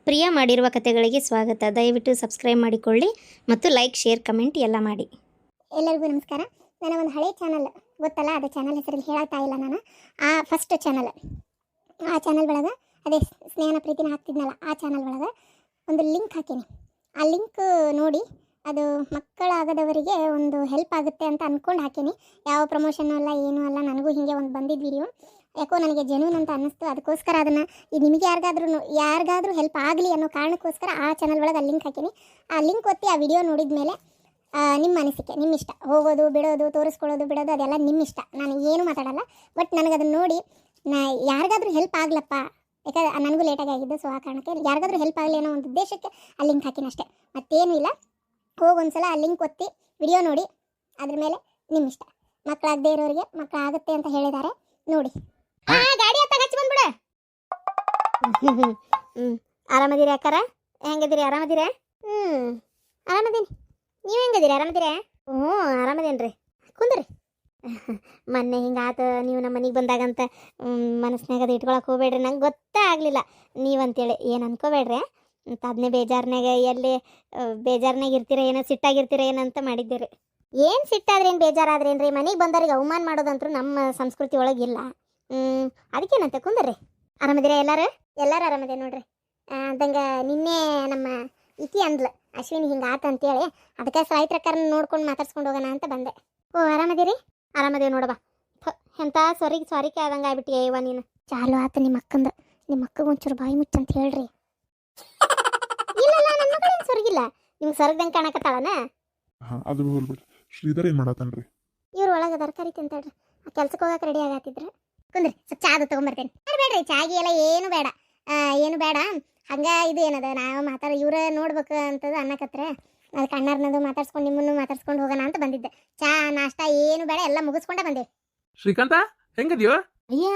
ಪ್ರಿಯ ಮಾಡಿರುವ ಕಥೆಗಳಿಗೆ ಸ್ವಾಗತ. ದಯವಿಟ್ಟು ಸಬ್ಸ್ಕ್ರೈಬ್ ಮಾಡಿಕೊಳ್ಳಿ ಮತ್ತು ಲೈಕ್, ಶೇರ್, ಕಮೆಂಟ್ ಎಲ್ಲ ಮಾಡಿ. ಎಲ್ಲರಿಗೂ ನಮಸ್ಕಾರ. ನನ್ನ ಒಂದು ಹಳೆ ಚಾನಲ್ ಗೊತ್ತಲ್ಲ, ಅದು ಚಾನಲ್ ಹೆಸರಲ್ಲಿ ಹೇಳತ್ತಾ ಇಲ್ಲ ನಾನು. ಆ ಫಸ್ಟ್ ಚಾನಲ್, ಆ ಚಾನಲ್ ಒಳಗೆ ಅದೇ ಸ್ನೇಹನ ಪ್ರೀತಿನ ಹಾಕ್ತಿದ್ನಲ್ಲ, ಆ ಚಾನಲ್ ಒಳಗೆ ಒಂದು ಲಿಂಕ್ ಹಾಕೀನಿ. ಆ ಲಿಂಕ್ ನೋಡಿ ಅದು ಮಕ್ಕಳಾಗದವರಿಗೆ ಒಂದು ಹೆಲ್ಪ್ ಆಗುತ್ತೆ ಅಂತ ಅಂದ್ಕೊಂಡು ಹಾಕೀನಿ. ಯಾವ ಪ್ರಮೋಷನ್ ಅಲ್ಲ, ಏನೂ ಅಲ್ಲ. ನನಗೂ ಹೀಗೆ ಒಂದು ಬಂದಿದ್ದು ವಿಡಿಯೋ ಯಾಕೋ ನನಗೆ ಜೆನ್ಯೂನ್ ಅಂತ ಅನ್ನಿಸ್ತು. ಅದಕ್ಕೋಸ್ಕರ ಅದನ್ನು ನಿಮಗೆ ಯಾರಿಗಾದ್ರೂ ಹೆಲ್ಪ್ ಆಗಲಿ ಅನ್ನೋ ಕಾರಣಕ್ಕೋಸ್ಕರ ಆ ಚಾನಲ್ ಒಳಗೆ ಆ ಲಿಂಕ್ ಹಾಕೀನಿ. ಆ ಲಿಂಕ್ ಒತ್ತಿ ಆ ವಿಡಿಯೋ ನೋಡಿದ ಮೇಲೆ ನಿಮ್ಮ ಅನಿಸಿಕೆ, ನಿಮ್ಮ ಇಷ್ಟ. ಹೋಗೋದು ಬಿಡೋದು, ತೋರಿಸ್ಕೊಳ್ಳೋದು ಬಿಡೋದು ಅದೆಲ್ಲ ನಿಮ್ಮ ಇಷ್ಟ. ನಾನು ಏನು ಮಾತಾಡಲ್ಲ. ಬಟ್ ನನಗದನ್ನು ನೋಡಿ ಯಾರಿಗಾದ್ರೂ ಹೆಲ್ಪ್ ಆಗ್ಲಪ್ಪ, ಯಾಕಂದ್ರೆ ನನಗೂ ಲೇಟಾಗಿ ಆಗಿದ್ದು. ಸೊ ಆ ಕಾರಣಕ್ಕೆ ಯಾರಿಗಾದ್ರೂ ಹೆಲ್ಪ್ ಆಗಲಿ ಅನ್ನೋ ಒಂದು ಉದ್ದೇಶಕ್ಕೆ ಆ ಲಿಂಕ್ ಹಾಕಿನ ಅಷ್ಟೇ, ಮತ್ತೇನೂ ಇಲ್ಲ. ಹೋಗೊಂದ್ಸಲ ಆ ಲಿಂಕ್ ಒತ್ತಿ ವಿಡಿಯೋ ನೋಡಿ, ಅದ್ರ ಮೇಲೆ ನಿಮ್ಮ ಇಷ್ಟ. ಮಕ್ಕಳಾಗದೇ ಇರೋರಿಗೆ ಮಕ್ಕಳಾಗುತ್ತೆ ಅಂತ ಹೇಳಿದ್ದಾರೆ, ನೋಡಿ. ಗಾಡಿ ಹತ್ತಾಗ ಹಚ್ಚಿ ಬಂದ್ಬಿಡ. ಆರಾಮದಿರಿ ಅಕ್ಕಾರ? ಹೆಂಗದಿರಿ? ಆರಾಮದಿರ? ಆರಾಮದೀನಿ. ನೀವು ಹೆಂಗದಿರಿ? ಆರಾಮದಿರ? ಆರಾಮದೇನ್ರಿ. ಕುಂದ್ರಿ. ಮೊನ್ನೆ ಹಿಂಗಾತ, ನೀವು ನಮ್ಮ ಮನೆಗೆ ಬಂದಾಗಂತ ಮನಸ್ಸಿನಾಗ ಅದು ಇಟ್ಕೊಳಕ್ಕೆ ಹೋಗ್ಬೇಡ್ರಿ. ನಂಗೆ ಗೊತ್ತೇ ಆಗಲಿಲ್ಲ ನೀವಂತೇಳಿ. ಏನು ಅನ್ಕೋಬೇಡ್ರಿ. ಅಂತ ಅದನ್ನೇ ಬೇಜಾರ್ನಾಗ ಎಲ್ಲಿ ಬೇಜಾರ್ನಾಗ ಇರ್ತೀರ ಏನೋ, ಸಿಟ್ಟಾಗಿರ್ತೀರ ಏನಂತ ಮಾಡಿದ್ದೀರಿ. ಏನು ಸಿಟ್ಟಾದ್ರೆ ಏನು, ಬೇಜಾರಾದ್ರೇನ್ರಿ? ಮನೆಗೆ ಬಂದವ್ರಿಗೆ ಅವಮಾನ ಮಾಡೋದಂತೂ ನಮ್ಮ ಸಂಸ್ಕೃತಿ ಒಳಗಿಲ್ಲ. ಅದಕ್ಕೇನಂತೆ, ಕುಂದ್ರಿ. ಆರಾಮದಿರ ಎಲ್ಲರೂ? ಎಲ್ಲರೂ ಆರಾಮದೇ ನೋಡ್ರಿ. ಅದಂಗೆ ನಿನ್ನೆ ನಮ್ಮ ಇತಿ ಅಂದ್ಲು, ಅಶ್ವಿನಿ ಹಿಂಗೆ ಆತ ಅಂತೇಳಿ, ಅದಕ್ಕೆ ಸಾಯ್ತ್ರಕ್ಕರನ್ನ ನೋಡ್ಕೊಂಡು ಮಾತಾಡ್ಸ್ಕೊಂಡು ಹೋಗೋಣ ಅಂತ ಬಂದೆ. ಓ, ಆರಾಮದಿರಿ? ಆರಾಮದೇವ್ ನೋಡಬಾ. ಎಂಥ ಸಾರಿಕೆ ಆದಂಗೆ ಆಗ್ಬಿಟ್ಟಿಯ ಇವ ನೀನು. ಚಾಲು ಆತ ನಿಮ್ಮ ಅಕ್ಕಂದು. ನಿಮ್ಮ ಅಕ್ಕಗೆ ಒಂಚೂರು ಬಾಯಿ ಮುಚ್ಚಂತ ಹೇಳ್ರಿ. ಇಲ್ಲ ನನ್ನ ಮಗಳೇನು ಸೊರಗಿಲ್ಲ. ನಿಮ್ಗೆ ಸೊರಗ್ದಂಗೆ ಕಾಣಕತ್ತಾಳನ? ಅದು ಹೋಗ್ಬಿಡ್ರಿ. ಶ್ರೀಧರ್ ಏನು ಮಾಡತ್ತನ್ರಿ? ಇವ್ರು ಒಳಗೆ ತರಕಾರಿ ತಿಂತಾಳ್ರಿ. ಕೆಲ್ಸಕ್ಕೆ ಹೋಗಕ್ಕೆ ರೆಡಿ ಆಗತ್ತಿದ್ರು. ಕುಂದ್ರಿ, ಸ್ವಲ್ಪ ಚಾದು ತೊಗೊಂಬರ್ತೇನೆ. ಬೇಡ್ರಿ, ಚಾಗಿ ಎಲ್ಲ ಏನು ಬೇಡ, ಏನು ಬೇಡ. ಹಂಗೆ ಇದು ಏನದ, ನಾವು ಇವ್ರ ನೋಡ್ಬೇಕು ಅಂತದ ಅನ್ನಕತ್ರ. ಅದಕ್ಕೆ ಅಣ್ಣಾರ್ನದು ಮಾತಾಡ್ಸ್ಕೊಂಡು ನಿಮ್ಮನ್ನು ಮಾತಾಡ್ಸ್ಕೊಂಡು ಹೋಗೋಣ ಅಂತ ಬಂದಿದ್ದೆ. ಚಾ ನಾಷ್ಟ ಏನು ಬೇಡ, ಎಲ್ಲ ಮುಗಿಸ್ಕೊಂಡ ಬಂದೆ. ಶ್ರೀಕಾಂತ, ಹೆಂಗದಿಯೋ? ಅಯ್ಯ,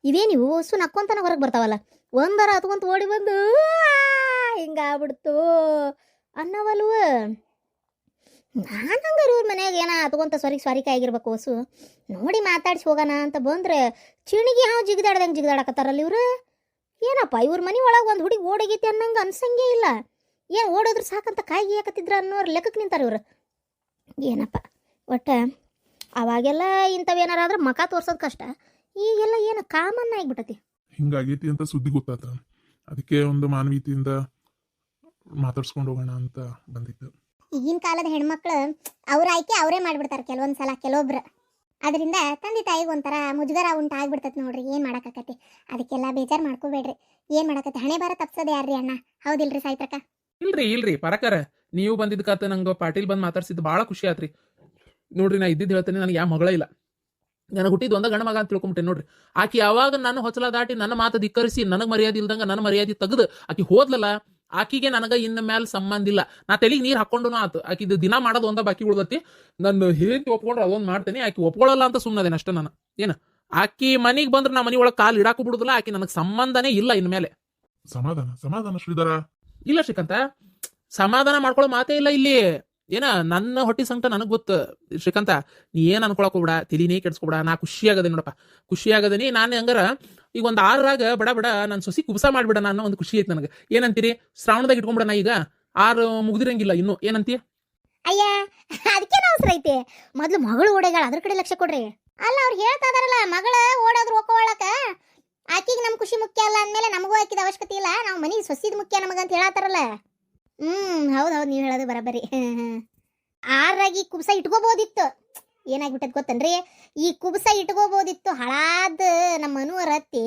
ಇದೇ ನೀವು ಹೊಸು ನಕ್ಕೊಂತಾನ ಹೊರಗೆ ಬರ್ತಾವಲ್ಲ, ಒಂದರ ಹತ್ಕೊಂತ ಓಡಿ ಬಂದು ಹಿಂಗಾಗ್ಬಿಡ್ತು ಅನ್ನವಲ್ವ. ನಾನು ಹಂಗಾರ ಇವ್ರ ಮನ್ಯಾಗ ಏನೋ ಹತ್ಕೊಂತ ಸಾರಿಕೆ ಆಗಿರ್ಬೇಕು. ಹೊಸು ನೋಡಿ ಮಾತಾಡ್ಸಿ ಹೋಗೋಣ ಅಂತ ಬಂದ್ರೆ ಚಿಣಿಗೆ ಹಾವು ಜಿಗಿದಾಡ್ದಂಗೆ ಜಿಗಿದಾಡಕತ್ತಾರಲ್ಲ ಇವ್ರು. ಏನಪ್ಪ, ಇವ್ರ ಮನೆ ಒಳಗೆ ಒಂದು ಹುಡುಗಿ ಓಡೋಗೈತಿ ಅನ್ನಂಗೆ ಅನ್ಸಂಗೇ ಇಲ್ಲ. ಏನು ಓಡೋದ್ರು ಸಾಕಂತ ಕಾಯಿ ಹಾಕತ್ತಿದ್ರ ಅನ್ನೋರು ಲೆಕ್ಕಕ್ಕೆ ನಿಂತಾರೆ ಇವರು. ಏನಪ್ಪ, ಒಟ್ಟು ಅವಾಗೆಲ್ಲ ಇಂಥವೇನಾರಾದ್ರೆ ಮಕ ತೋರ್ಸೋದು ಕಷ್ಟ. ಈಗೆಲ್ಲ ಏನು ಕಾಮನ್ ಆಗಿಬಿಟ್ಟತಿ. ಹಿಂಗಾಗೈತಿ ಅಂತ ಸುದ್ದಿ ಗೊತ್ತಾತ, ಅದಕ್ಕೆ ಒಂದು ಮಾನವೀಯತೆಯಿಂದ ಮಾತಾಡ್ಸ್ಕೊಂಡು ಹೋಗೋಣ ಅಂತ ಬಂದಿದ್ದು. ಈಗಿನ ಕಾಲದ ಹೆಣ್ಮಕ್ಳು ಅವ್ರ ಆಯ್ಕೆ ಅವರೇ ಮಾಡಿಬಿಡ್ತಾರೆ ಕೆಲವೊಂದು ಸಲ, ಕೆಲವೊಬ್ರು. ಅದರಿಂದ ತಂದೆ ತಾಯಿಗೆ ಒಂಥರ ಮುಜುಗರ ಉಂಟಾಗ್ಬಿಡ್ತೈತೆ ನೋಡ್ರಿ. ಏನು ಮಾಡಾಕತಿ, ಅದಕ್ಕೆಲ್ಲ ಬೇಜಾರು ಮಾಡ್ಕೋಬೇಡ್ರಿ. ಏನು ಮಾಡಾಕತಿ, ಹಣೆ ಬಾರ ತಪ್ಸೋದು ಯಾರ್ರಿ ಅಣ್ಣ, ಹೌದಿಲ್ರಿ ಸಾಯ್ತ್ರಕ್ಕ? ಇಲ್ರಿ ಪರಕಾರ, ನೀವು ಬಂದಿದ್ದಕ್ಕಾತ ನಂಗೆ ಪಾಟೀಲ್ ಬಂದು ಮಾತಾಡ್ಸಿದ್ದು ಭಾಳ ಖುಷಿ ಆತ್ರಿ. ನೋಡ್ರಿ, ನಾ ಇದ್ದಿದ್ದು ಹೇಳ್ತೇನೆ, ನನಗೆ ಯಾವ ಮಗಳ ಇಲ್ಲ. ನನಗೆ ಹುಟ್ಟಿದ್ದು ಒಂದ ಗಂಡ ಮಗ ಅಂತ ತಿಳ್ಕೊಂಬಿಟ್ಟೆ ನೋಡ್ರಿ. ಆಕಿ ಯಾವಾಗ ನನ್ನ ಹೊಚ್ಚಲ ದಾಟಿ ನನ್ನ ಮಾತು ಧಿಕ್ಕರಿಸಿ ನನಗೆ ಮರ್ಯಾದೆ ಇಲ್ದಂಗ ನನ್ನ ಮರ್ಯಾದೆ ತೆಗೆದು ಆಕಿ ಹೋದ್ಲಲ್ಲ, ಆಕಿಗೆ ನನಗೆ ಇನ್ನ ಮೇಲೆ ಸಂಬಂಧ ಇಲ್ಲ. ನಾ ತೆಲಿಗೆ ನೀರು ಹಾಕೊಂಡು ಆತು. ಆಕಿದು ದಿನ ಮಾಡೋದು ಒಂದ ಬಾಕಿ ಉಳ್ದತಿ. ನನ್ನ ಹೇಂತಿ ಒಪ್ಕೊಂಡ್ರೆ ಅದೊಂದು ಮಾಡ್ತೇನೆ. ಆಕಿ ಒಪ್ಕೊಳ್ಳಲ್ಲ ಅಂತ ಸುಮ್ಮನದೇನೆ ಅಷ್ಟೇ ನಾನು. ಏನು ಆಕಿ ಮನೆಗೆ ಬಂದ್ರೆ ನಾ ಮನೆ ಒಳಗೆ ಕಾಲು ಇಡಾಕು ಬಿಡುದಿಲ್ಲ. ಆಕಿ ನನಗೆ ಸಂಬಂಧನೇ ಇಲ್ಲ ಇನ್ಮೇಲೆ. ಸಮಾಧಾನ ಶ್ರೀಧರ. ಇಲ್ಲ ಶ್ರೀಕಾಂತ, ಸಮಾಧಾನ ಮಾಡ್ಕೊಳ್ಳೋ ಮಾತೇ ಇಲ್ಲ ಇಲ್ಲಿ. ಏನ ನನ್ನ ಹೊಟ್ಟಿ ಸಂಕಟ ನನಗೆ ಗೊತ್ತು ಶ್ರೀಕಾಂತ. ನೀ ಏನು ಅನ್ಕೊಳಕ್ ಹೋಗ್ಬಿಡ, ತಿಳಿನೇ ಕೆಡ್ಸ್ಕೊಬಿಡ. ನಾ ಖುಷಿ ಆಗದೆ ನೋಡಪ್ಪ, ಖುಷಿ ಆಗದನಿ. ನಾನು ಹಂಗಾರ ಈಗ ಒಂದು 6ರಾಗ ಬಡ ನನ್ನ ಸೊಸಿ ಕುಬಸ ಮಾಡ್ಬಿಡ ನಾನು. ಒಂದು ಖುಷಿ ಐತೆ ನನಗೆ. ಏನಂತೀರಿ? ಶ್ರಾವಣದಾಗ ಇಟ್ಕೊಂಡ್ಬಿಡ. ನಾ ಈಗ 6 ಮುಗ್ದಿರಂಗಿಲ್ಲ ಇನ್ನು. ಏನಂತೀಯ? ಅಯ್ಯ, ಅದಕ್ಕೇನು ಅವಸರ ಐತಿ? ಮೊದ್ಲು ಮಗಳು ಓಡೇಗಾಳ, ಅದ್ರ ಕಡೆ ಲಕ್ಷ ಕೊಡ್ರಿ. ಅಲ್ಲ, ಅವ್ರು ಹೇಳ್ತಾ ಇದಾರಲ್ಲ, ಮಗಳ ಓಡೋದ್ರು ಒಕ್ಕೊಳ್ಳಕ ಆಕಿಗೆ ನಮ್ಮ ಖುಷಿ ಮುಖ್ಯ ಅಲ್ಲ ಅಂದಮೇಲೆ ನಮಗೂ ಆಕಿದ ಅವಶ್ಯಕತೆ ಇಲ್ಲ. ನಾವು ಮನೆಗೆ ಸೊಸಿದ ಮುಖ್ಯ ನಮಗಂತ ಹೇಳತ್ತಾರಲ್ಲ. ಹೌದು, ನೀವು ಹೇಳೋದು ಬರಬರಿ. 6ರಾಗಿ ಕುಬ್ಸ ಇಟ್ಕೋಬೋದಿತ್ತು. ಏನಾಗ್ಬಿಟ್ಟದ್ ಗೊತ್ತನ್ರಿ, ಈ ಕುಬ್ಸ ಇಟ್ಕೋಬೋದಿತ್ತು. ಹಳಾದ ನಮ್ಮ ಅನುವರತ್ತಿ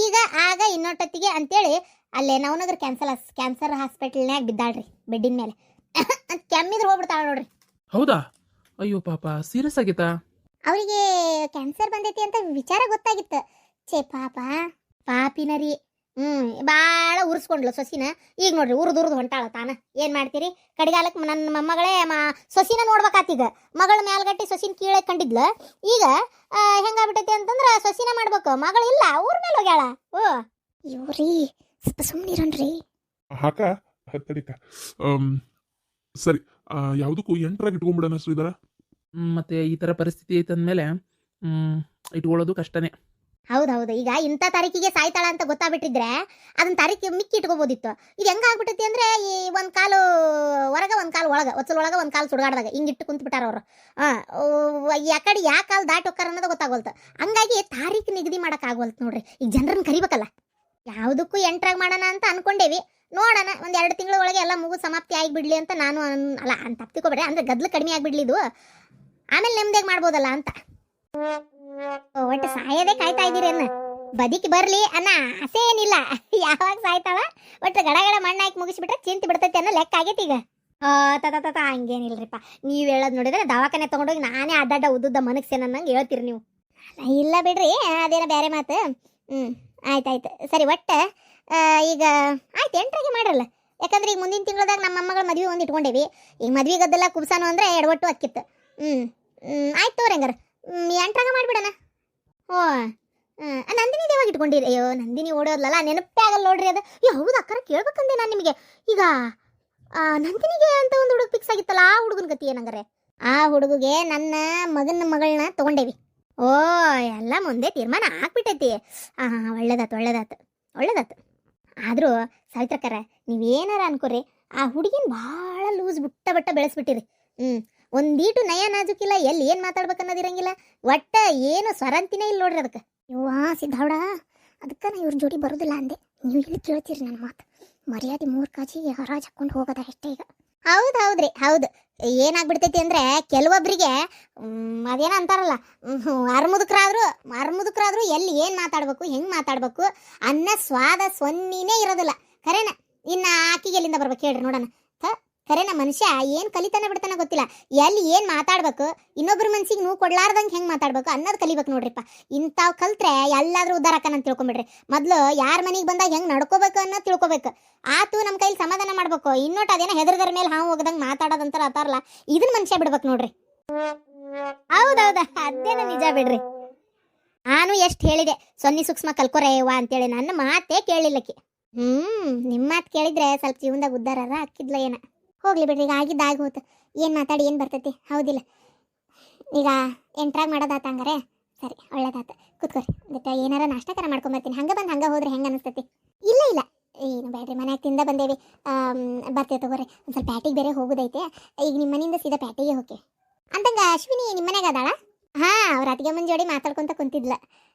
ಈಗ ಆಗ ಇನ್ನೊಟ್ಟತ್ತಿಗೆ ಅಂತೇಳಿ ಅಲ್ಲೇ ನವನಗರ ಕ್ಯಾನ್ಸರ್ ಹಾಸ್ಪಿಟಲ್ನ್ಯಾಗ ಬಿದ್ದಾಳ್ರಿ, ಬೆಡ್ಡಿನ ಮೇಲೆ. ಅಂತ ಕೆಮ್ಮಿದ್ರೆ ಹೋಗ್ಬಿಡ್ತಾಳ ನೋಡ್ರಿ. ಹೌದಾ? ಅಯ್ಯೋ ಪಾಪ, ಸೀರಿಯಸ್ ಆಗೈತಾ? ಅವರಿಗೆ ಕ್ಯಾನ್ಸರ್ ಬಂದೈತಿ ಅಂತ ವಿಚಾರ ಗೊತ್ತಾಗಿತ್ತು. ಛೇ ಪಾಪ, ಪಾಪಿನರಿ. ಭಾಳ ಉರ್ಸ್ಕೊಂಡ್ಲು ಸೊಸಿನ. ಈಗ ನೋಡ್ರಿ ಉರ್ದು ಹೊಂಟಾಳ ತಾನ. ಏನು ಮಾಡ್ತೀರಿ? ಕಡಿಗಾಲಕ್ಕೆ ನನ್ನ ಮೊಮ್ಮಗಳೇ ಸೊಸಿನ ನೋಡ್ಬೇಕಾತೀಗ. ಮಗಳ ಮ್ಯಾಲ್ಗಟ್ಟಿ ಸೊಸಿನ ಕೀಳೆ ಕಂಡಿದ್ಲು. ಈಗ ಹೆಂಗಾಗ್ಬಿಟ್ಟೈತಿ ಅಂತಂದ್ರೆ ಸೊಸಿನ ಮಾಡ್ಬೇಕು, ಮಗಳಿಲ್ಲ, ಊರ್ ಮೇಲೆ ಹೋಗ್ಯಾಳ. ಇವ್ರಿ ಸ್ವಲ್ಪ ಸುಮ್ಮನಿರನ್ರಿ. ಹಾಕ ತಡಿಕ. ಸರಿ, ಯಾವುದಕ್ಕೂ 8ರಾಗ ಇಟ್ಕೊಂಡ್ಬಿಡೋಣ ಶ್ರೀಧರ. ಮತ್ತೆ ಈ ಥರ ಪರಿಸ್ಥಿತಿ ಐತೆ ಅಂದಮೇಲೆ ಇಟ್ಕೊಳ್ಳೋದು ಕಷ್ಟನೇ. ಹೌದೌದು, ಈಗ ಇಂಥ ತಾರೀಕಿಗೆ ಸಾಯ್ತಾಳ ಅಂತ ಗೊತ್ತಾಗ್ಬಿಟ್ಟಿದ್ರೆ ಅದನ್ನ ತಾರೀಕು ಮಿಕ್ಕಿ ಇಟ್ಕೋಬೋದಿತ್ತು. ಇದು ಹೆಂಗ ಆಗ್ಬಿಟ್ಟೈತಿ ಅಂದ್ರೆ ಈ ಒಂದ್ ಕಾಲು ಹೊರಗ ಒಂದ್ ಕಾಲು ಒಳಗ, ಒಳಗ ಒಂದ್ ಕಾಲು ಸುಡ್ಗಾಡ್ದಾಗ ಹಿಂಗಿಟ್ಟು ಕುಂತ್ ಬಿಟ್ಟಾರ ಅವ್ರು. ಯಾಕಡೆ ಯಾ ಕಾಲು ದಾಟಿ ಹೋಗ್ತಾರ ಅನ್ನೋದು ಗೊತ್ತಾಗೋಲ್ತು. ಹಂಗಾಗಿ ತಾರೀಕು ನಿಗದಿ ಮಾಡಕ್ ಆಗೋಲ್ತು ನೋಡ್ರಿ. ಈಗ ಜನರನ್ನ ಕರಿಬೇಕಲ್ಲ, ಯಾವುದಕ್ಕೂ ಎಂಟ್ರಾಗ ಮಾಡೋಣ ಅಂತ ಅನ್ಕೊಂಡೇವಿ. ನೋಡೋಣ, ಒಂದ್ 2 ತಿಂಗಳ ಒಳಗೆ ಎಲ್ಲ ಮುಗು ಸಮಾಪ್ತಿ ಆಗಿಬಿಡ್ಲಿ ಅಂತ ನಾನು ಅಲ್ಲ ಅಂತ ತಪ್ಪಿಕೋಬೇಡ್ರಿ, ಅಂದ್ರೆ ಗದ್ಲು ಕಡಿಮೆ ಆಗ್ಬಿಡ್ಲಿ ಇದು, ಆಮೇಲೆ ನೆಮ್ಮದಿಯಾಗಿ ಮಾಡ್ಬೋದಲ್ಲ ಅಂತ. ಒಟ್ಟು ಸಾಯದೇ ಕಾಯ್ತಾ ಇದ್ದೀರಿ ಅನ್ನ, ಬದುಕಿ ಬರ್ಲಿ ಅನ್ನ ಆಸೆ ಏನಿಲ್ಲ. ಯಾವಾಗ ಸಾಯ್ತಾವ ಒಟ್ಟು ಗಡಗಡ ಮಣ್ಣಾಕಿ ಮುಗಿಸ್ಬಿಟ್ರೆ ಚಿಂತೆ ಬಿಡ್ತೈತಿ ಅನ್ನೋ ಲೆಕ್ಕ ಆಗೈತಿ ಈಗ. ತತ ಹಂಗೇನಿಲ್ರಿಪ್ಪ, ನೀವು ಹೇಳೋದು ನೋಡಿದ್ರೆ ದವಾಖಾನೆ ತಗೊಂಡೋಗಿ ನಾನೇ ಅಡ್ಡಾಡ ಉದ್ದುದ್ದ ಮನಸ್ಸೇನ ಅನ್ನಂಗೆ ಹೇಳ್ತೀರಿ ನೀವು. ಇಲ್ಲ ಬಿಡ್ರಿ, ಅದೇನೋ ಬೇರೆ ಮಾತು. ಆಯ್ತಾಯ್ತು ಸರಿ. ಒಟ್ಟು ಈಗ ಆಯ್ತು, ಎಂಟ್ರಾಗೆ ಮಾಡಲ್ಲ. ಯಾಕಂದ್ರೆ ಈಗ ಮುಂದಿನ ತಿಂಗಳದಾಗ ನಮ್ಮ ಅಮ್ಮಗಳ ಮದುವೆ ಒಂದು ಇಟ್ಕೊಂಡೇವಿ. ಈಗ ಮದ್ವೆ ಗದ್ದೆಲ್ಲ ಕುಬ್ಸಾನು ಅಂದ್ರೆ ಎಡವಟ್ಟು ಅಕ್ಕಿತ್ತು. ಆಯ್ತು ತೋರಿ ಹಂಗಾರ ಎಂಟ್ರಾಗ ಮಾಡಿಬಿಡೋಣ. ಓ ನಂದಿನಿ ದೇವಾಗ ಇಟ್ಕೊಂಡಿರಿ? ಅಯ್ಯೋ ನಂದಿನಿ ಓಡೋದ್ಲಲ್ಲ, ನೆನಪೇ ಆಗಲ್ಲ ನೋಡ್ರಿ ಅದು. ಹೌದು ಅಕ್ಕರ, ಕೇಳ್ಬೇಕಂದೆ ನಾನು ನಿಮಗೆ. ಈಗ ನಂದಿನಿಗೆ ಅಂತ ಒಂದು ಹುಡುಗ ಫಿಕ್ಸ್ ಆಗಿತ್ತಲ್ಲ, ಆ ಹುಡುಗನ ಗತಿ ಏನಂಗಾರೆ? ಆ ಹುಡುಗಿಗೆ ನನ್ನ ಮಗಳನ್ನ ತಗೊಂಡೇವಿ. ಓ ಎಲ್ಲ ಮುಂದೆ ತೀರ್ಮಾನ ಆಗ್ಬಿಟ್ಟೈತಿ. ಒಳ್ಳೇದಾತು. ಆದರೂ ಸಾವಿತ್ರಕ್ಕರ, ನೀವೇನಾರ ಅನ್ಕೋರಿ, ಆ ಹುಡುಗಿನ ಭಾಳ ಲೂಸ್ ಬುಟ್ಟ ಬೆಳೆಸ್ಬಿಟ್ಟಿರಿ. ಒಂದೀಟು ನಯ ನಾಜುಕಿಲ್ಲ, ಎಲ್ಲಿ ಏನು ಮಾತಾಡ್ಬೇಕನ್ನೋದಿರಂಗಿಲ್ಲ. ಒಟ್ಟ ಏನು ಸ್ವರಂತಿನೇ ಇಲ್ಲ ನೋಡ್ರಿ ಅದಕ್ಕೆ. ಯವ್ವಾ ಸಿದ್ಧಾವಡ, ಅದಕ್ಕೆ ನಾ ಇವ್ರ ಜೋಡಿ ಬರೋದಿಲ್ಲ ಅಂದೆ. ನೀವು ಇಲ್ಲಿ ಕೇಳ್ತೀರಿ ನನ್ನ ಮಾತು. ಮರ್ಯಾದೆ 3 ಕಾಜಿಗೆ ಹರಾಜ್ ಹಾಕೊಂಡು ಹೋಗೋದ ಅಷ್ಟೇ ಈಗ. ಹೌದ್ರಿ, ಹೌದು. ಏನಾಗ್ಬಿಡ್ತೈತಿ ಅಂದ್ರೆ ಕೆಲವೊಬ್ರಿಗೆ ಅದೇನ ಅಂತಾರಲ್ಲ, ಅರ್ಮುದುಕ್ರಾದ್ರೂ ಎಲ್ಲಿ ಏನು ಮಾತಾಡ್ಬೇಕು, ಹೆಂಗೆ ಮಾತಾಡ್ಬೇಕು ಅನ್ನ ಸ್ವಾದ ಸೊನ್ನಿನೇ ಇರೋದಿಲ್ಲ. ಖರೇನ ಇನ್ನು ಆಕಿಗೆ ಎಲ್ಲಿಂದ ಬರ್ಬೇಕು ಹೇಳ್ರಿ ನೋಡೋಣ. ಖರೇನ ಮನುಷ್ಯ ಏನು ಕಲಿತಾನೆ ಬಿಡ್ತಾನೆ ಗೊತ್ತಿಲ್ಲ. ಎಲ್ಲಿ ಏನು ಮಾತಾಡ್ಬೇಕು, ಇನ್ನೊಬ್ರ ಮನ್ಸಿಗೆ ನೋವು ಕೊಡ್ಲಾರ್ದಂಗೆ ಹೆಂಗೆ ಮಾತಾಡ್ಬೇಕು ಅನ್ನೋದು ಕಲಿಬೇಕು ನೋಡ್ರಿಪ್ಪ. ಇಂಥವು ಕಲ್ತ್ರೆ ಎಲ್ಲಾದ್ರೂ ಉದ್ದಾರ ಆಕನ ಅಂತ ತಿಳ್ಕೊಂಬಿಡ್ರಿ. ಮೊದಲು ಯಾರ ಮನೆಗೆ ಬಂದಾಗ ಹೆಂಗೆ ನಡ್ಕೋಬೇಕು ಅನ್ನೋದು ತಿಳ್ಕೊಬೇಕು. ಆತು ನಮ್ಮ ಕೈಲಿ ಸಮಾಧಾನ ಮಾಡ್ಬೇಕು. ಇನ್ನೊಟ್ಟು ಅದೇನೋ ಹೆದರ್ದರ ಮೇಲೆ ಹಾವು ಹೋಗದಂಗೆ ಮಾತಾಡೋದಂತಾರ ಅತಾರಲ್ಲ, ಇದನ್ನ ಮನುಷ್ಯ ಬಿಡ್ಬೇಕು ನೋಡ್ರಿ. ಹೌದೌದ, ಅದೇನ ನಿಜ ಬಿಡ್ರಿ. ನಾನು ಎಷ್ಟು ಹೇಳಿದೆ ಸೊನ್ನಿ ಸೂಕ್ಷ್ಮ ಕಲ್ಕೊರೇವ ಅಂತೇಳಿ, ನನ್ನ ಮಾತೇ ಕೇಳಿಲ್ಲಕಿ. ನಿಮ್ಮ ಮಾತು ಕೇಳಿದ್ರೆ ಸ್ವಲ್ಪ ಜೀವನದಾಗ ಉದ್ದಾರ ಹಾಕಿದ್ಲ ಏನ. ಹೋಗ್ಲಿ ಬಿಡ್ರಿ, ಈಗ ಆಗಿದ್ದಾಗಿ ಹೋತು. ಏನು ಮಾತಾಡಿ ಏನು ಬರ್ತೈತಿ, ಹೌದಿಲ್ಲ? ಈಗ ಎಂಟ್ರಾಗ ಮಾಡೋದಾತ ಹಂಗಾರೆ? ಸರಿ, ಒಳ್ಳೇದಾತ. ಕೂತ್ಕೋರಿ, ಅದಕ್ಕೆ ಏನಾರ ನಾಷ್ಟಕರ ಮಾಡ್ಕೊಂಬರ್ತೀನಿ. ಹಂಗೆ ಬಂದು ಹಂಗೆ ಹೋದ್ರೆ ಹೆಂಗೆ ಅನಿಸ್ತೈತಿ? ಇಲ್ಲ ಏನು ಬೇಡ್ರಿ, ಮನ್ಯಾಗ ತಿಂದ ಬಂದೇವಿ. ಬರ್ತೇವೆ ತಗೋರಿ. ಒಂದು ಸ್ವಲ್ಪ ಪ್ಯಾಟಿಗೆ ಬೇರೆ ಹೋಗೋದೈತೆ. ಈಗ ನಿಮ್ಮ ಮನೆಯಿಂದ ಸೀದಾ ಪ್ಯಾಟಿಗೆ ಹೋಗಿ ಅಂತಂಗ. ಅಶ್ವಿನಿ ನಿಮ್ಮ ಮನೆಗೆ ಅದಾಳ? ಅವ್ರ ಅತ್ತಿಗೆ ಮುಂಜ್ ಜೋಡಿ ಮಾತಾಡ್ಕೊಂತ ಕುಂತಿದ್ಲ.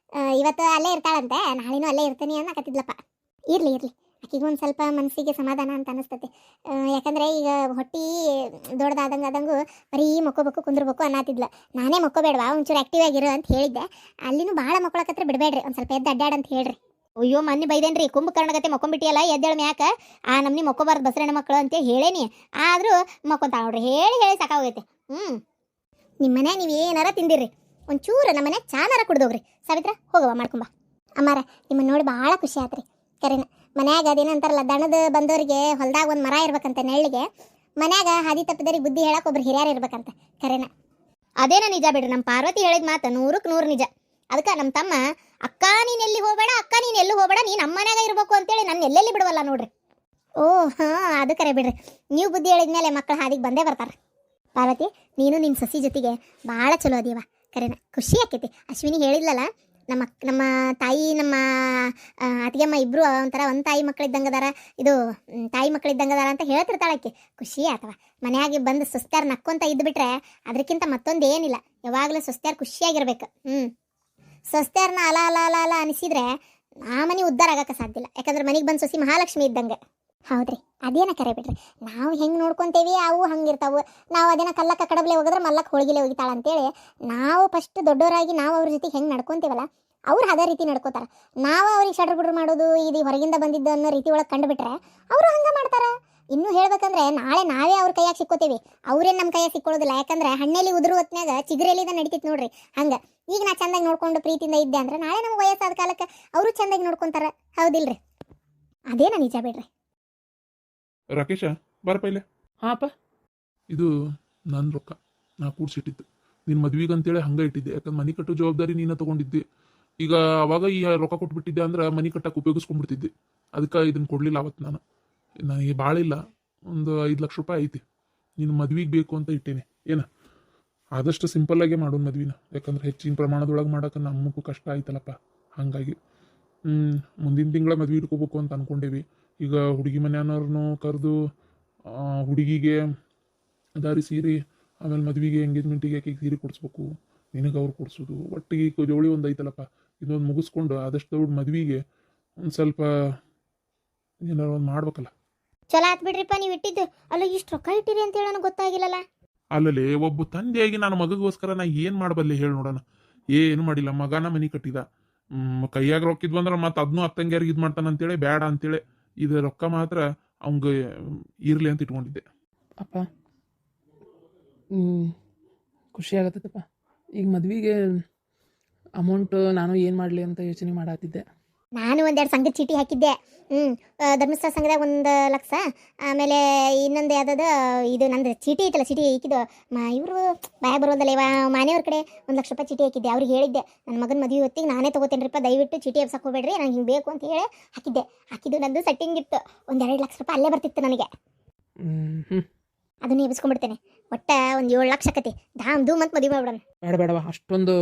ಇವತ್ತು ಅಲ್ಲೇ ಇರ್ತಾಳಂತೆ, ನಾಳೆನೂ ಅಲ್ಲೇ ಇರ್ತೀನಿ ಅನ್ನಕತ್ತಿದ್ಲಪ್ಪ. ಇರ್ಲಿ ಆಕಿಗೆ ಒಂದು ಸ್ವಲ್ಪ ಮನಸ್ಸಿಗೆ ಸಮಾಧಾನ ಅಂತ ಅನಿಸ್ತೈತಿ. ಯಾಕಂದರೆ ಈಗ ಹೊಟ್ಟೆ ದೊಡ್ಡದಾದಂಗೂ ಬರೀ ಮಕ್ಕೋಬೇಕು ಕುಂದ್ರಬೇಕು ಅನ್ನತ್ತಿದ್ಲ. ನಾನೇ ಮಕ್ಕೋಬೇಡವಾ, ಒಂಚೂರು ಆ್ಯಕ್ಟಿವ್ ಆಗಿರು ಅಂತ ಹೇಳಿದ್ದೆ. ಅಲ್ಲಿನೂ ಭಾಳ ಮಕ್ಕೊಳಕತ್ರ ಬಿಡಬೇಡ್ರಿ, ಒಂದು ಸ್ವಲ್ಪ ಎದ್ದು ಅಡ್ಡಾಡ ಅಂತ ಹೇಳ್ರಿ. ಅಯ್ಯೋ ಮೊನ್ನೆ ಬೈದೇನ್ರಿ, ಕುಂಭಕರ್ಣಗತೆ ಮಕ್ಕೊಂಬಿಟ್ಟಿಯಲ್ಲ, ಎದ್ದೇಳ ಮ್ಯಾಕ ಆ ನಮ್ನಿ ಮಕ್ಕೋಬಾರ್ದು ಬಸರಣ್ಣ ಮಕ್ಕಳು ಅಂತೇಳಿ ಹೇಳೇನಿ. ಆದರೂ ಮಕ್ಕೊಂತ ನೋಡ್ರಿ, ಹೇಳಿ ಸಾಕಾಗೈತೆ. ನಿಮ್ಮ ಮನೆ ನೀವು ಏನಾರ ತಿಂದಿರ್ರಿ, ಒಂಚೂರು ನಮ್ಮ ಮನೆ ಚಾನಾರ ಕುಡ್ದೋಗ್ರಿ. ಸಾವಿತ್ರ ಹೋಗವ ಮಾಡ್ಕೊಂಬ. ಅಮ್ಮಾರ ನಿಮ್ಮನ್ನು ನೋಡಿ ಭಾಳ ಖುಷಿ ಆತ್ರಿ. ಕರೆನ ಮನ್ಯಾಗ ಅದೇನಂತಾರಲ್ಲ, ದಣದ ಬಂದವರಿಗೆ ಹೊಲ್ದಾಗ ಒಂದು ಮರ ಇರ್ಬೇಕಂತ ನೆಳ್ಳಿಗೆ, ಮನ್ಯಾಗ ಹಾದಿ ತಪ್ಪಿದವ್ರಿಗೆ ಬುದ್ಧಿ ಹೇಳಕ್ಕೆ ಒಬ್ರು ಹಿರಿಯರು ಇರ್ಬೇಕಂತ. ಕರೆನ ಅದೇನ ನಿಜ ಬಿಡ್ರಿ. ನಮ್ಮ ಪಾರ್ವತಿ ಹೇಳಿದ ಮಾತು 100ಕ್ಕೆ 100 ನಿಜ. ಅದಕ್ಕೆ ನಮ್ಮ ತಮ್ಮ, ಅಕ್ಕ ನೀನು ಎಲ್ಲಿ ಹೋಗಬೇಡ, ನೀನು ನಮ್ಮ ಮನ್ಯಾಗ ಇರ್ಬೇಕು ಅಂತೇಳಿ ನನ್ನ ಎಲ್ಲೆಲ್ಲಿ ಬಿಡವಲ್ಲ ನೋಡ್ರಿ. ಅದು ಕರೆ ಬಿಡ್ರಿ. ನೀವು ಬುದ್ಧಿ ಹೇಳಿದ್ಮೇಲೆ ಮಕ್ಕಳು ಹಾದಿಗೆ ಬಂದೇ ಬರ್ತಾರೆ. ಪಾರ್ವತಿ, ನೀನು ನಿಮ್ಮ ಸಸಿ ಜೊತೆಗೆ ಭಾಳ ಚಲೋ ಅದೀವ. ಕರೆನ ಖುಷಿ ಆಕೈತಿ. ಅಶ್ವಿನಿ ಹೇಳಿದ್ಲಲ್ಲ, ನಮ್ಮ ತಾಯಿ ನಮ್ಮ ಅತ್ತಿಗೆಮ್ಮ ಇಬ್ಬರು ಒಂಥರ ಒಂದು ತಾಯಿ ಮಕ್ಕಳಿದ್ದಂಗೆ ಅದಾರ, ಇದು ತಾಯಿ ಮಕ್ಕಳಿದ್ದಂಗೆ ಅದಾರ ಅಂತ ಹೇಳ್ತಿರ್ತಾಳಕ್ಕೆ. ಖುಷಿ ಆತವ. ಮನೆಯಾಗಿ ಬಂದು ಸುಸ್ತ್ಯಾರು ನಕ್ಕೊಂತ ಇದ್ದುಬಿಟ್ರೆ ಅದಕ್ಕಿಂತ ಮತ್ತೊಂದು ಏನಿಲ್ಲ. ಯಾವಾಗಲೂ ಸುಸ್ತ್ಯಾರು ಖುಷಿಯಾಗಿರ್ಬೇಕು. ಸ್ವಸ್ತ್ಯಾರನ್ನ ಅಲ ಅನಿಸಿದ್ರೆ ಆ ಮನೆ ಉದ್ಧಾರ ಆಗಕ್ಕೆ ಸಾಧ್ಯ ಇಲ್ಲ. ಯಾಕಂದ್ರೆ ಮನೆಗೆ ಬಂದು ಸೊಸಿ ಮಹಾಲಕ್ಷ್ಮಿ ಇದ್ದಂಗೆ. ಹೌದ್ರಿ, ಅದೇನ ಕರೆ ಬಿಡ್ರಿ. ನಾವು ಹೆಂಗೆ ನೋಡ್ಕೊತೇವಿ ಅವು ಹಂಗಿರ್ತಾವು. ನಾವು ಅದೇನ ಕಲ್ಲಕ್ಕ ಕಡಬಲೆ ಹೋಗಿದ್ರೆ ಮಲ್ಲಕ್ಕೆ ಹೋಳಿಗೆಲೆ ಹೋಗಿತಾಳ ಅಂತೇಳಿ ನಾವು ಫಸ್ಟ್ ದೊಡ್ಡವರಾಗಿ ನಾವು ಅವ್ರ ಜೊತೆಗೆ ಹೆಂಗೆ ನಡ್ಕೊತೀವಲ್ಲ, ಅವ್ರು ಅದೇ ರೀತಿ ನಡ್ಕೋತಾರೆ. ನಾವು ಅವ್ರಿಗೆ ಶಡ್ರು ಬಿಡ್ರು ಮಾಡೋದು, ಇದು ಹೊರಗಿಂದ ಬಂದಿದ್ದು ಅನ್ನೋ ರೀತಿ ಒಳಗೆ ಕಂಡುಬಿಟ್ರೆ ಅವರು ಹಂಗೆ ಮಾಡ್ತಾರೆ. ಇನ್ನೂ ಹೇಳ್ಬೇಕಂದ್ರೆ ನಾಳೆ ನಾವೇ ಅವ್ರ ಕೈಯಾಗ ಸಿಕ್ಕೋತೀವಿ, ಅವ್ರೇನು ನಮ್ಮ ಕೈಯಾಗ ಸಿಕ್ಕೊಳ್ಳೋದಿಲ್ಲ. ಯಾಕಂದ್ರೆ ಹಣ್ಣೆಲ್ಲಿ ಉದುರು ಹೊತ್ನಾಗ ಚಿಗುರೆಲಿದ ನಡೀತಿತ್ತು ನೋಡ್ರಿ. ಹಂಗೆ ಈಗ ನಾ ಚಂದಾಗಿ ನೋಡ್ಕೊಂಡು ಪ್ರೀತಿಯಿಂದ ಇದ್ದೆ ಅಂದ್ರೆ ನಾಳೆ ನಮ್ಗೆ ವಯಸ್ಸಾದ ಕಾಲಕ್ಕೆ ಅವರು ಚಂದಾಗಿ ನೋಡ್ಕೊಂತಾರ. ಹೌದಿಲ್ರಿ? ಅದೇನ ನಿಜ ಬಿಡ್ರಿ. ರಾಕೇಶ ಬಾರಪ್ಪ ಇಲ್ಲೇ. ಹಾಪ, ಇದು ನನ್ನ ರೊಕ್ಕ ನಾ ಕೂಡ್ಸಿಟ್ಟಿದ್ದು. ನಿನ್ನ ಮದ್ವಿಗೆ ಅಂತೇಳಿ ಹಂಗೆ ಇಟ್ಟಿದ್ದೆ. ಯಾಕಂದ್ರೆ ಮನೆ ಕಟ್ಟೋ ಜವಾಬ್ದಾರಿ ನೀನು ತಗೊಂಡಿದ್ದೆ. ಈಗ ಅವಾಗ ಈ ರೊಕ್ಕ ಕೊಟ್ಬಿಟ್ಟಿದ್ದೆ ಅಂದ್ರೆ ಮನೆ ಕಟ್ಟಕ್ಕೆ ಉಪಯೋಗಿಸ್ಕೊಂಡ್ಬಿಡ್ತಿದ್ದೆ. ಅದಕ್ಕೆ ಇದನ್ನು ಕೊಡಲಿಲ್ಲ ಅವತ್ತು ನಾನು. ನನಗೆ ಭಾಳ ಇಲ್ಲ, ಒಂದು 5 ಲಕ್ಷ ರೂಪಾಯಿ ಐತಿ. ನಿನ್ನ ಮದ್ವಿಗೆ ಬೇಕು ಅಂತ ಇಟ್ಟೇನೆ. ಏನು ಆದಷ್ಟು ಸಿಂಪಲ್ಲಾಗೆ ಮಾಡೋಣ ಮದ್ವಿನ. ಯಾಕಂದ್ರೆ ಹೆಚ್ಚಿನ ಪ್ರಮಾಣದೊಳಗೆ ಮಾಡೋಕೆ ನಮಗೂ ಕಷ್ಟ ಆಯ್ತಲ್ಲಪ್ಪ. ಹಾಗಾಗಿ ಮುಂದಿನ ತಿಂಗಳ ಮದ್ವೆ ಇಟ್ಕೋಬೇಕು ಅಂತ ಅನ್ಕೊಂಡೇವಿ. ಈಗ ಹುಡುಗಿ ಮನೆಯವ್ರನ್ನೂ ಕರೆದು ಹುಡುಗಿಗೆ ದಾರಿ ಸೀರೆ, ಆಮೇಲೆ ಮದ್ವೆಗೆ ಎಂಗೇಜ್ಮೆಂಟಿಗೆ ಆಕೆಗೆ ಸೀರೆ ಕೊಡಿಸ್ಬೇಕು, ನಿನಗೆ ಅವ್ರು ಕೊಡಿಸೋದು, ಒಟ್ಟಿಗೆ ಈಗ ಜೋಳಿ ಒಂದು ಐತಲ್ಲಪ್ಪ, ಇದೊಂದು ಮುಗಿಸ್ಕೊಂಡು ಆದಷ್ಟು ದೊಡ್ಡ ಮದ್ವೆಗೆ ಒಂದು ಸ್ವಲ್ಪ ಏನಾರು ಒಂದು ಮಾಡ್ಬೇಕಲ್ಲ. ಚಲೋ ಆತ್ ಬಿಡ್ರಿಪ್ಪ ನೀವು ಇಟ್ಟಿದ್ದು. ಅಲ್ಲ ಇಷ್ಟು ರೊಕ್ಕ ಇಟ್ಟಿರಿ ಅಂತೇಳಿ ನನಗೆ ಗೊತ್ತಾಗಿಲ್ಲಲ್ಲ. ಅಲ್ಲಲ್ಲಿ ಒಬ್ಬ ತಂದೆಯಾಗಿ ನಾನು ಮಗಗೋಸ್ಕರ ನಾ ಏನು ಮಾಡಬಲ್ಲೆ ಹೇಳಿ ನೋಡೋಣ. ಏನು ಮಾಡಿಲ್ಲ, ಮಗನ ಮನೆ ಕಟ್ಟಿದ, ಕೈಯಾಗ ರೊಕ್ಕ ಇದ್ವು ಅಂದ್ರೆ ಮತ್ತೆ ಅದನ್ನೂ ಅತ್ತಂಗ್ಯಾರಿಗೆ ಇದು ಮಾಡ್ತಾನೆ ಅಂತೇಳಿ ಬೇಡ ಅಂತೇಳಿ ಇದು ರೊಕ್ಕ ಮಾತ್ರ ಅವಂಗೆ ಇರಲಿ ಅಂತ ಇಟ್ಕೊಂಡಿದ್ದೆ. ಅಪ್ಪ ಖುಷಿ ಆಗತ್ತಪ್ಪ. ಈಗ ಮದ್ವೆಗೆ ಅಮೌಂಟ್ ನಾನು ಏನು ಮಾಡಲಿ ಅಂತ ಯೋಚನೆ ಮಾಡತ್ತಿದ್ದೆ. ನಾನು ಒಂದೆರಡು ಸಂಘದ ಚೀಟಿ ಹಾಕಿದ್ದೆ. ಧರ್ಮಸ್ಥಳ ಸಂಘದಾಗ 1,00,000, ಆಮೇಲೆ ಇನ್ನೊಂದು ಯಾವುದಾದ ಇದು ನಂದು ಚೀಟಿ ಐತಲ್ಲ, ಚೀಟಿ ಹಾಕಿದ್ದು ಇವರು ಬಾಯ ಬರೋದಲ್ಲ ಇವ ಮನೆಯವ್ರ ಕಡೆ 1,00,000 ರೂಪಾಯಿ ಚೀಟಿ ಹಾಕಿದ್ದೆ. ಅವ್ರಿಗೆ ಹೇಳಿದ್ದೆ ನನ್ನ ಮಗನ ಮದುವೆ ಹೊತ್ತಿಗೆ ನಾನೇ ತೊಗೋತೇನ್ರಿಪ್ಪ, ದಯವಿಟ್ಟು ಚೀಟಿ ಎಬ್ಸಕ್ಕೆ ಹೋಗ್ಬೇಡ್ರಿ, ನಂಗೆ ಹಿಂಗೆ ಬೇಕು ಅಂತ ಹೇಳಿ ಹಾಕಿದ್ದು. ನಂದು ಸೆಟ್ಟಿಂಗ್ ಇತ್ತು, 1-2 ಲಕ್ಷ ರೂಪಾಯಿ ಅಲ್ಲೇ ಬರ್ತಿತ್ತು ನನಗೆ. ಅದನ್ನು ಎಬ್ಸ್ಕೊಂಡ್ಬಿಡ್ತೇನೆ. ಒಟ್ಟ ಒಂದು 7 ಲಕ್ಷ ಆಕತಿ, ಧಾಮ್ ಧೂಮ್ ಅಂತ ಮದುವೆ ಮಾಡ್ಬಿಡೋಣ. ಬೇಡವ ಅಷ್ಟೊಂದು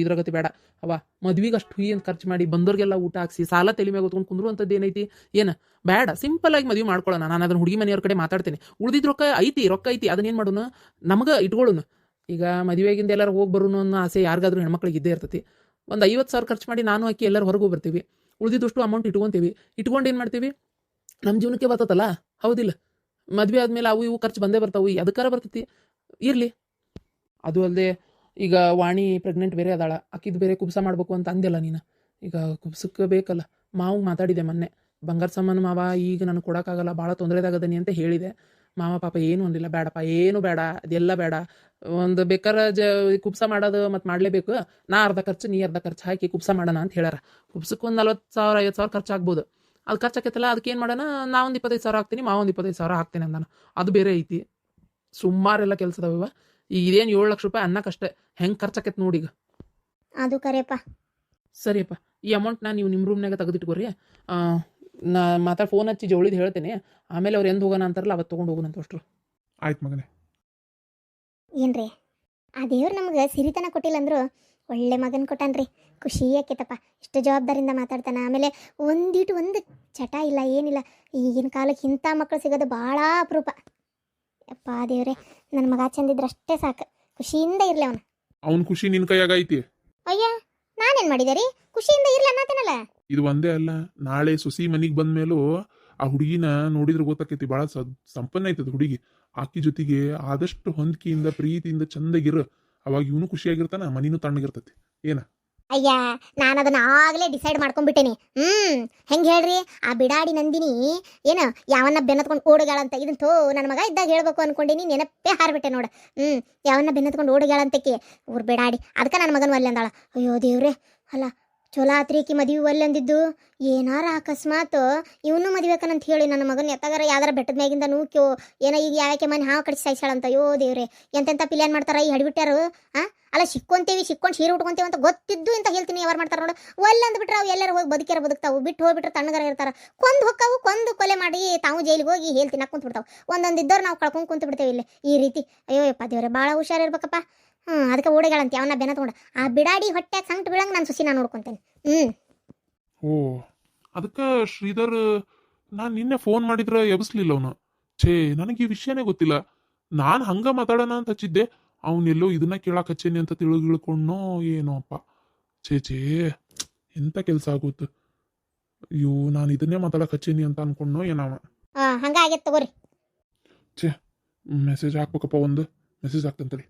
ಇದ್ರಾಗತಿ ಬೇಡ ಅವ. ಮದ್ವಿಗೆ ಅಷ್ಟು ಹುಯಿ ಅಂತ ಖರ್ಚು ಮಾಡಿ ಬಂದವ್ರಿಗೆಲ್ಲ ಊಟ ಹಾಕ್ಸಿ ಸಾಲ ತಲೆ ಮ್ಯಾಗ ಹೊತ್ಕೊಂಡು ಕುಂದ್ರುವಂಥದ್ದು ಏನೈತಿ? ಏನು ಬೇಡ, ಸಿಂಪಲ್ ಆಗಿ ಮದುವೆ ಮಾಡ್ಕೊಳ್ಳೋಣ. ನಾನು ಅದನ್ನ ಹುಡುಗಿ ಮನೆಯವ್ರ ಕಡೆ ಮಾತಾಡ್ತೇನೆ. ಉಳಿದಿದ್ದು ರೊಕ್ಕ ಐತಿ ಅದನ್ನೇನು ಮಾಡೋಣ, ನಮಗೆ ಇಟ್ಕೊಳ್ಳೋಣ. ಈಗ ಮದುವೆಗಿಂದ ಎಲ್ಲರೂ ಹೋಗಿ ಬರೋಣ ಅನ್ನೋ ಆಸೆ ಯಾರಿಗಾದ್ರೂ ಹೆಣ್ಮಕ್ಳಿಗೆ ಇದ್ದೇ ಇರ್ತೈತಿ. ಒಂದು 50,000 ಖರ್ಚು ಮಾಡಿ ನಾನು ಹಾಕಿ ಎಲ್ಲರೂ ಹೊರಗೆ ಬರ್ತೀವಿ, ಉಳಿದಿದ್ದಷ್ಟು ಅಮೌಂಟ್ ಇಟ್ಕೊಂತೀವಿ. ಇಟ್ಕೊಂಡು ಏನು ಮಾಡ್ತೀವಿ, ನಮ್ಮ ಜೀವನಕ್ಕೆ ಬರ್ತತಲ್ಲ, ಹೌದಿಲ್ಲ? ಮದುವೆ ಆದಮೇಲೆ ಅವು ಇವು ಖರ್ಚು ಬಂದೇ ಬರ್ತಾವೆ, ಅದಕ್ಕಾರ ಬರ್ತೈತಿ, ಇರಲಿ. ಅದು ಅಲ್ಲದೆ ಈಗ ವಾಣಿ ಪ್ರೆಗ್ನೆಂಟ್ ಬೇರೆ ಅದಾಳ, ಆಕಿದು ಬೇರೆ ಕುಬ್ಸ ಮಾಡಬೇಕು ಅಂತ ಅಂದೆಲ್ಲ ನೀನು. ಈಗ ಕುಬ್ಸಕ್ಕೆ ಬೇಕಲ್ಲ. ಮಾವು ಮಾತಾಡಿದೆ ಮೊನ್ನೆ, ಬಂಗಾರ ಸಾಮಾನು ಮಾವ ಈಗ ನನಗೆ ಕೊಡೋಕ್ಕಾಗಲ್ಲ, ಭಾಳ ತೊಂದರೆದಾಗದನಿ ಅಂತ ಹೇಳಿದೆ. ಮಾವ ಪಾಪ ಏನೂ ಅಂದಿಲ್ಲ, ಬೇಡಪ್ಪ ಏನು ಬೇಡ, ಅದೆಲ್ಲ ಬೇಡ, ಒಂದು ಬೇಕಾದ್ರೆ ಕುಬ್ಸ ಮಾಡೋದು ಮತ್ತು ಮಾಡಲೇಬೇಕು, ನಾ ಅರ್ಧ ಖರ್ಚು ನೀ ಅರ್ಧ ಖರ್ಚು ಹಾಕಿ ಕುಬ್ಸ ಮಾಡೋಣ ಅಂತ ಹೇಳ್ಯಾರ. ಕುಬ್ಸಕ್ಕೆ ಒಂದು 40,000 50,000 ಖರ್ಚು ಆಗ್ಬೋದು. ಅದು ಖರ್ಚಾಕೈತಲ್ಲ, ಅದಕ್ಕೆ ಏನು ಮಾಡೋಣ, ನಾ ಒಂದು 25,000 ಹಾಕ್ತೀನಿ, ಮಾವ ಒಂದು 25,000 ಹಾಕ್ತೇನೆ ಅಂದಾನು. ಅದು ಬೇರೆ ಐತಿ, ಸುಮಾರೆಲ್ಲ ಕೆಲಸದವ. ಈಗ ಇದೇನು 7 ಲಕ್ಷ ರೂಪಾಯಿ ಅನ್ನಕ್ಕಷ್ಟೇ, ಹೆಂಗೆ ಖರ್ಚಾಕೈತೆ ನೋಡಿ ಈಗ. ಅದು ಕರೆಯಪ್ಪ. ಸರಿಯಪ್ಪ, ಈ ಅಮೌಂಟ್ನ ನೀವು ನಿಮ್ಮ ರೂಮ್ನಾಗ ತೆಗೆದಿಟ್ಕೋರಿ. ನಾ ಫೋನ್ ಹಚ್ಚಿ ಜವಳಿದು ಹೇಳ್ತೇನೆ, ಆಮೇಲೆ ಅವ್ರು ಎಂದು ಹೋಗೋಣ ಅಂತಾರಲ್ಲ ಅವತ್ತು ತೊಗೊಂಡು ಹೋಗೋಣ ಅಂತ ಅಷ್ಟರು. ಆಯ್ತು ಮಗನೇ. ಏನ್ರಿ, ಆ ದೇವ್ರು ನಮ್ಗೆ ಸಿರಿತನ ಕೊಟ್ಟಿಲ್ಲ ಅಂದ್ರು ಒಳ್ಳೆ ಮಗನ ಕೊಟ್ಟಾನ್ರಿ. ಖುಷಿ ಆಕೈತಪ್ಪ, ಇಷ್ಟು ಜವಾಬ್ದಾರಿಯಿಂದ ಮಾತಾಡ್ತಾನ. ಆಮೇಲೆ ಒಂದು ಚಟ ಇಲ್ಲ, ಏನಿಲ್ಲ. ಈಗಿನ ಕಾಲಕ್ಕೆ ಇಂಥ ಮಕ್ಕಳು ಸಿಗೋದು ಭಾಳ ಅಪರೂಪ. ಯಪ್ಪ ದೇವ್ರೆ, ನನ್ನ ಮಗ ಚಂದಿದ್ರಷ್ಟೇ ಸಾಕು, ಖುಷಿಯಿಂದ ಇರಲಿ ಅವನು. ಅವನ ಖುಷಿ ನಿನ್ನ ಕೈಯಾಗ ಐತಿ. ಅಯ್ಯ, ನಾನೇನು ಮಾಡಿದೆ ರೀ, ಖುಷಿಯಿಂದ ಇರಲಿ ಅನ್ನತೇನಲ್ಲ. ಇದು ಒಂದೇ ಅಲ್ಲ, ನಾಳೆ ಸುಸಿ ಮನಿಗೆ ಬಂದ ಮೇಲೂ ಆ ಹುಡುಗಿನ ನೋಡಿದ್ರೆ ಗೊತ್ತಾಕೈತಿ, ಭಾಳ ಸಂಪನ್ನ ಐತದ ಹುಡುಗಿ. ಆಕಿ ಜೊತೆಗೆ ಆದಷ್ಟು ಹೊಂದಿಕೆಯಿಂದ ಪ್ರೀತಿಯಿಂದ ಚಂದಾಗಿರು, ಅವಾಗ ಇವನು ಖುಷಿಯಾಗಿರ್ತಾನ, ಮನಿನೂ ತಣ್ಣಗಿರ್ತೈತಿ. ಏನ? ಅಯ್ಯ, ನಾನು ಅದನ್ನ ಆಗಲೇ ಡಿಸೈಡ್ ಮಾಡ್ಕೊಂಡ್ಬಿಟ್ಟೇನಿ. ಹೆಂಗೆ ಹೇಳ್ರಿ, ಆ ಬಿಡಾಡಿ ನಂದಿನಿ ಏನು ಯಾವನ್ನ ಬೆನ್ನತ್ಕೊಂಡು ಓಡುಗಾಳಂತ, ಇದನ್ನ ನನ್ನ ಮಗ ಇದ್ದಾಗ ಹೇಳ್ಬೇಕು ಅನ್ಕೊಂಡಿನಿ, ನೆನಪೇ ಹಾರ್ಬಿಟ್ಟೆ ನೋಡು. ಯಾವನ್ನ ಬೆನ್ನತ್ಕೊಂಡು ಓಡುಗಾಳಂತಕ್ಕೆ ಊರು ಬಿಡಾಡಿ, ಅದಕ್ಕೆ ನನ್ನ ಮಗನ ಒಲ್ಲೆ ಅಂದಾಳ. ಅಯ್ಯೋ ದೇವ್ರೆ, ಅಲ್ಲ ಚಲೋ ಆತ್ರಿಕಿ ಮದುವೆ ಒಲ್ಲೆ ಅಂದಿದ್ದು. ಏನಾರ ಅಕಸ್ಮಾತ್ ಇವನು ಮದುವೆಕನಂತ ಹೇಳಿ ನನ್ನ ಮಗನ ಎತ್ತಾಗಾರ ಯಾವ್ದಾರ ಬೆಟ್ಟದ ಮ್ಯಾಗಿಂದ ನೂಕ್ಯೋ ಏನೋ, ಈಗ ಯಾಕೆ ಮನೆ ಹಾವು ಕಡಿಸಿ ಸಾಯಿಸಾಳಂತ. ಅಯ್ಯೋ ದೇವ್ರೆ, ಎಂತೆಂಥ ಪಿಲ್ಯಾನ್ ಮಾಡ್ತಾರ ಈ ಹಡಿಬಿಟ್ಟಾರು. ಅಲ್ಲ ಸಿಕ್ಕೊಂಡು ಸೀರೆ ಉಟ್ಕೊಂತೇವೆ ಅಂತ ಗೊತ್ತಿದ್ದು ಅಂತ ಹೇಳ್ತೀನಿ, ಯಾರು ಮಾಡ್ತಾರೆ ನೋಡು. ಒಲ್ಲೆ ಅಂದ್ಬಿಟ್ರೆ ಅವು ಎಲ್ಲರೂ ಹೋಗಿ ಬದುಕ್ಯಾರ ಬದುಕ್ತಾವು, ಬಿಟ್ಟು ಹೋಗ್ಬಿಟ್ರೆ ತಣ್ಣಗಾರ ಇರ್ತಾರ. ಕೊಂದು ಹೊಕ್ಕಾವು, ಕೊಂದು ಕೊಲೆ ಮಾಡಿ ತಾವು ಜೈಲಿಗೆ ಹೋಗಿ ಹೇಳ್ತೀನಿ ಕುಂತು ಬಿಡ್ತಾವೆ. ಒಂದೊಂದು ಇದ್ದವ್ರು ನಾವು ಕಳ್ಕೊಂಡು ಕುಂತು ಬಿಡ್ತೇವೆ ಇಲ್ಲಿ ಈ ರೀತಿ. ಅಯ್ಯೋ ಯಪ್ಪ ದೇವ್ರೆ, ಭಾಳ ಹುಷಾರಿರ್ಬೇಕಪ್ಪ. ಅದಕ್ಕೆ ಓಡಿಗಳಂತ ಅವನ್ನ ಬೆನ್ನ ತಗೊಂಡು ಆ ಬಿಡಾಡಿ ಹೊಟ್ಟೆಗೆ ಸಂಕಟ ಬೀಳಂಗೆ ನಾನು ಸುಸಿ ನಾನು ನೋಡ್ಕೊತೇನೆ. ಓ, ಅದಕ್ಕೆ ಶ್ರೀಧರ್ ನಾನು ನಿನ್ನೆ ಫೋನ್ ಮಾಡಿದ್ರೆ ಎಬ್ಸ್ಲಿಲ್ಲ ಅವನು. ಛೇ, ನನಗೆ ಈ ವಿಷಯನೇ ಗೊತ್ತಿಲ್ಲ. ನಾನು ಹಂಗ ಮಾತಾಡೋಣ ಅಂತ ಹಚ್ಚಿದ್ದೆ, ಅವನೆಲ್ಲೋ ಇದನ್ನ ಕೇಳಕ್ಕೆ ಹಚ್ಚೇನಿ ಅಂತ ತಿಳ್ಕೊಂಡೋ ಏನೋ ಅಪ್ಪ. ಛೇ, ಎಂತ ಕೆಲಸ ಆಗುತ್ತೆ. ಅಯ್ಯೋ, ನಾನು ಇದನ್ನೇ ಮಾತಾಡಕ್ಕೆ ಹಚ್ಚೇನಿ ಅಂತ ಅನ್ಕೊಂಡೋ ಏನವ. ಹಂಗಾಗೈತೆ ತಗೋರಿ. ಛೇ, ಮೆಸೇಜ್ ಹಾಕ್ಬೇಕಪ್ಪ, ಒಂದು ಮೆಸೇಜ್ ಹಾಕ್ತಂತೇಳಿ.